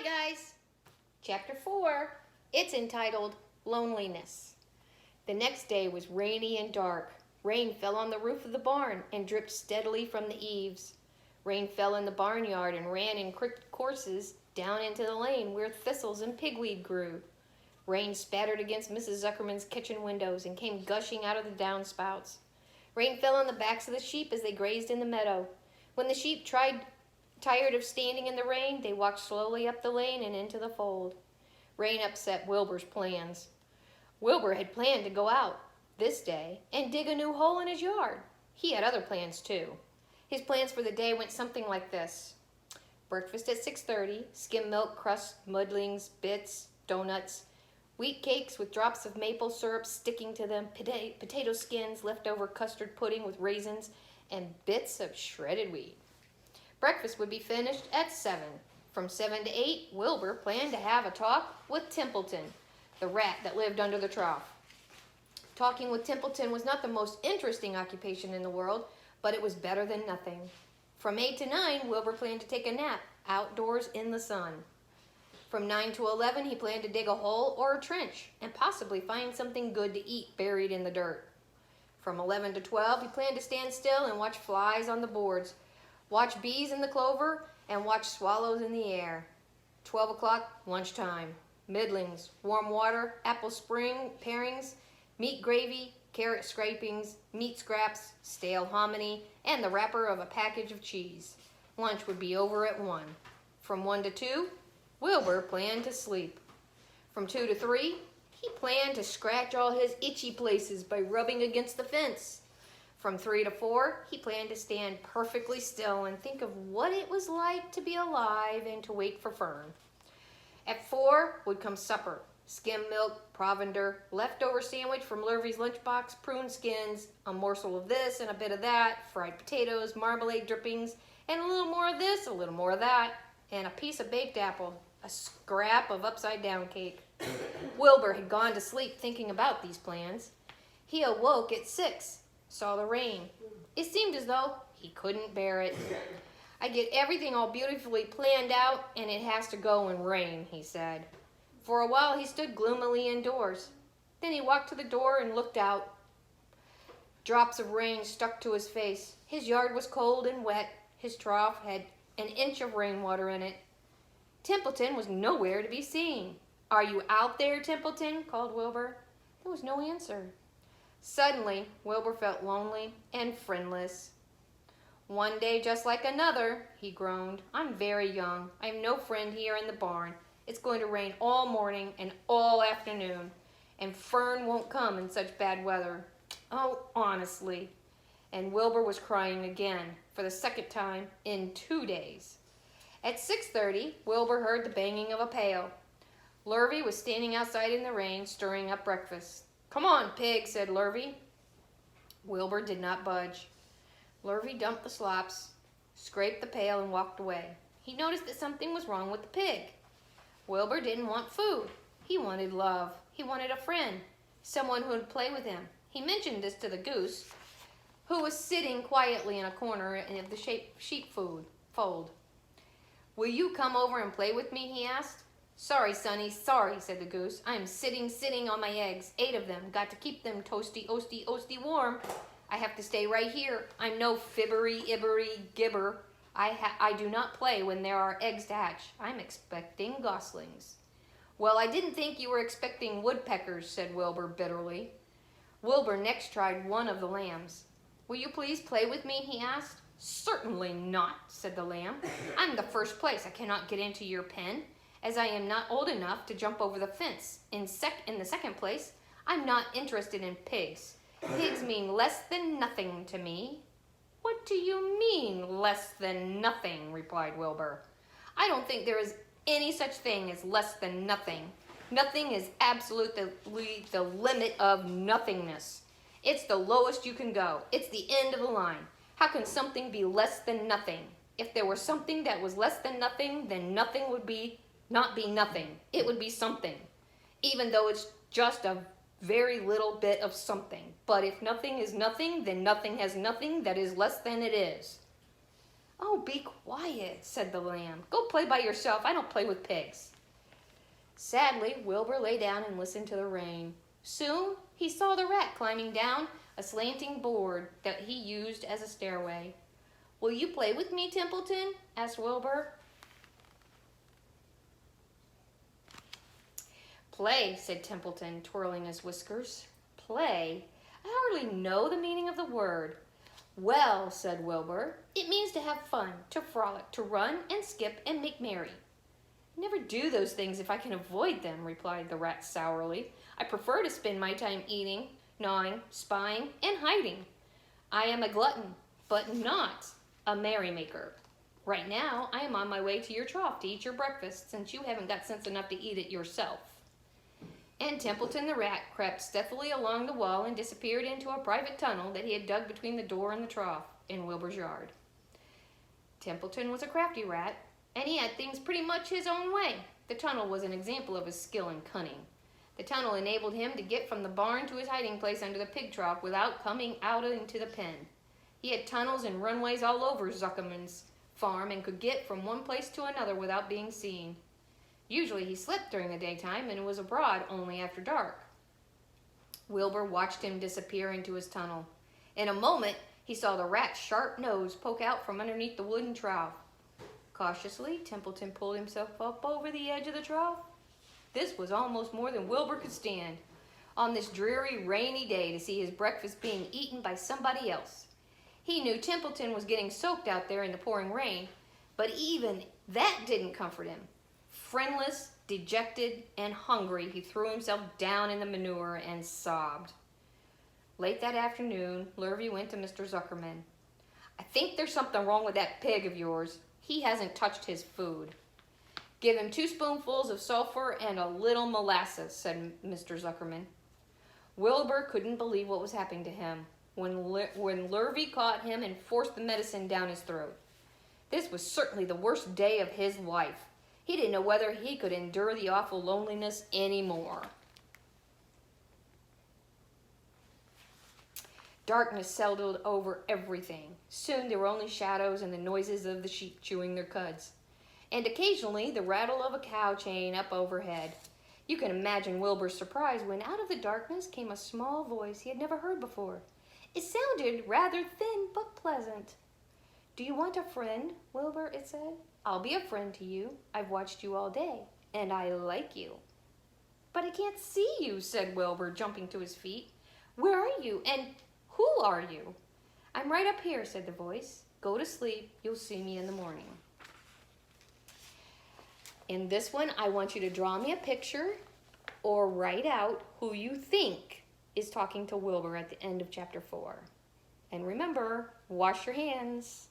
guys. Chapter 4. It's entitled Loneliness. The next day was rainy and dark. Rain fell on the roof of the barn and dripped steadily from the eaves. Rain fell in the barnyard and ran in crooked courses down into the lane where thistles and pigweed grew. Rain spattered against Mrs. Zuckerman's kitchen windows and came gushing out of the downspouts. Rain fell on the backs of the sheep as they grazed in the meadow. When the sheep tired of standing in the rain, they walked slowly up the lane and into the fold. Rain upset Wilbur's plans. Wilbur had planned to go out this day and dig a new hole in his yard. He had other plans too. His plans for the day went something like this. Breakfast at 6:30, skim milk, crust, muddlings, bits, donuts, wheat cakes with drops of maple syrup sticking to them, potato skins, leftover custard pudding with raisins, and bits of shredded wheat. Breakfast would be finished at 7. From 7 to 8, Wilbur planned to have a talk with Templeton, the rat that lived under the trough. Talking with Templeton was not the most interesting occupation in the world, but it was better than nothing. From 8 to 9, Wilbur planned to take a nap outdoors in the sun. From 9 to 11, he planned to dig a hole or a trench and possibly find something good to eat buried in the dirt. From 11 to 12, he planned to stand still and watch flies on the boards, watch bees in the clover, and watch swallows in the air. 12 o'clock, lunchtime. Middlings, warm water, apple spring parings, meat gravy, carrot scrapings, meat scraps, stale hominy, and the wrapper of a package of cheese. Lunch would be over at 1. From 1 to 2, Wilbur planned to sleep. From 2 to 3, he planned to scratch all his itchy places by rubbing against the fence. From 3 to 4, he planned to stand perfectly still and think of what it was like to be alive and to wait for Fern. At 4 would come supper. Skim milk, provender, leftover sandwich from Lurvy's lunchbox, prune skins, a morsel of this and a bit of that, fried potatoes, marmalade drippings, and a little more of this, a little more of that, and a piece of baked apple, a scrap of upside-down cake. Wilbur had gone to sleep thinking about these plans. He awoke at 6, saw the rain. It seemed as though he couldn't bear it. I get everything all beautifully planned out, and it has to go and rain, he said. For a while he stood gloomily indoors. Then he walked to the door and looked out. Drops of rain stuck to his face. His yard was cold and wet. His trough had an inch of rainwater in it. Templeton was nowhere to be seen. "Are you out there, Templeton?" called Wilbur. There was no answer. Suddenly, Wilbur felt lonely and friendless. "One day just like another," he groaned. "I'm very young. I have no friend here in the barn. It's going to rain all morning and all afternoon, and Fern won't come in such bad weather. Oh, honestly." And Wilbur was crying again, for the second time in 2 days. At 6:30, Wilbur heard the banging of a pail. Lurvy was standing outside in the rain, stirring up breakfast. "Come on, pig," said Lurvy. Wilbur did not budge. Lurvy dumped the slops, scraped the pail, and walked away. He noticed that something was wrong with the pig. Wilbur didn't want food. He wanted love. He wanted a friend, someone who would play with him. He mentioned this to the goose, who was sitting quietly in a corner of the sheep fold. "Will you come over and play with me?" he asked. "Sorry, Sonny, sorry," said the goose. "I'm sitting on my eggs, 8 of them. Got to keep them toasty warm. I have to stay right here. I'm no fibbery gibber. I do not play when there are eggs to hatch. I'm expecting goslings." "Well, I didn't think you were expecting woodpeckers," said Wilbur bitterly. Wilbur next tried one of the lambs. "Will you please play with me?" he asked. "Certainly not," said the lamb. "I'm the first place. I cannot get into your pen, as I am not old enough to jump over the fence. In the second place, I'm not interested in pigs. Pigs mean less than nothing to me." "What do you mean, less than nothing?" replied Wilbur. "I don't think there is any such thing as less than nothing. Nothing is absolutely the limit of nothingness. It's the lowest you can go. It's the end of the line. How can something be less than nothing? If there were something that was less than nothing, then nothing would not be nothing. It would be something, even though it's just a very little bit of something. But if nothing is nothing, then nothing has nothing that is less than it is." "Oh, be quiet," said the lamb. "Go play by yourself. I don't play with pigs." Sadly, Wilbur lay down and listened to the rain. Soon he saw the rat climbing down a slanting board that he used as a stairway. "Will you play with me, Templeton?" asked Wilbur. "Play," said Templeton, twirling his whiskers. "Play? I hardly know the meaning of the word." "Well," said Wilbur, "it means to have fun, to frolic, to run and skip and make merry." "I never do those things if I can avoid them," replied the rat sourly. "I prefer to spend my time eating, gnawing, spying, and hiding. I am a glutton, but not a merrymaker. Right now, I am on my way to your trough to eat your breakfast, since you haven't got sense enough to eat it yourself." And Templeton the rat crept stealthily along the wall and disappeared into a private tunnel that he had dug between the door and the trough in Wilbur's yard. Templeton was a crafty rat, and he had things pretty much his own way. The tunnel was an example of his skill and cunning. The tunnel enabled him to get from the barn to his hiding place under the pig trough without coming out into the pen. He had tunnels and runways all over Zuckerman's farm and could get from one place to another without being seen. Usually he slept during the daytime and was abroad only after dark. Wilbur watched him disappear into his tunnel. In a moment, he saw the rat's sharp nose poke out from underneath the wooden trough. Cautiously, Templeton pulled himself up over the edge of the trough. This was almost more than Wilbur could stand, on this dreary, rainy day, to see his breakfast being eaten by somebody else. He knew Templeton was getting soaked out there in the pouring rain, but even that didn't comfort him. Friendless, dejected, and hungry, he threw himself down in the manure and sobbed. Late that afternoon, Lurvy went to Mr. Zuckerman. "I think there's something wrong with that pig of yours. He hasn't touched his food." "Give him 2 spoonfuls of sulfur and a little molasses," said Mr. Zuckerman. Wilbur couldn't believe what was happening to him when Lurvy caught him and forced the medicine down his throat. This was certainly the worst day of his life. He didn't know whether he could endure the awful loneliness anymore. Darkness settled over everything. Soon there were only shadows and the noises of the sheep chewing their cuds, and occasionally the rattle of a cow chain up overhead. You can imagine Wilbur's surprise when out of the darkness came a small voice he had never heard before. It sounded rather thin but pleasant. "Do you want a friend, Wilbur?" it said. "I'll be a friend to you. I've watched you all day, and I like you." "But I can't see you," said Wilbur, jumping to his feet. "Where are you, and who are you?" "I'm right up here," said the voice. "Go to sleep. You'll see me in the morning." In this one, I want you to draw me a picture or write out who you think is talking to Wilbur at the end of chapter 4. And remember, wash your hands.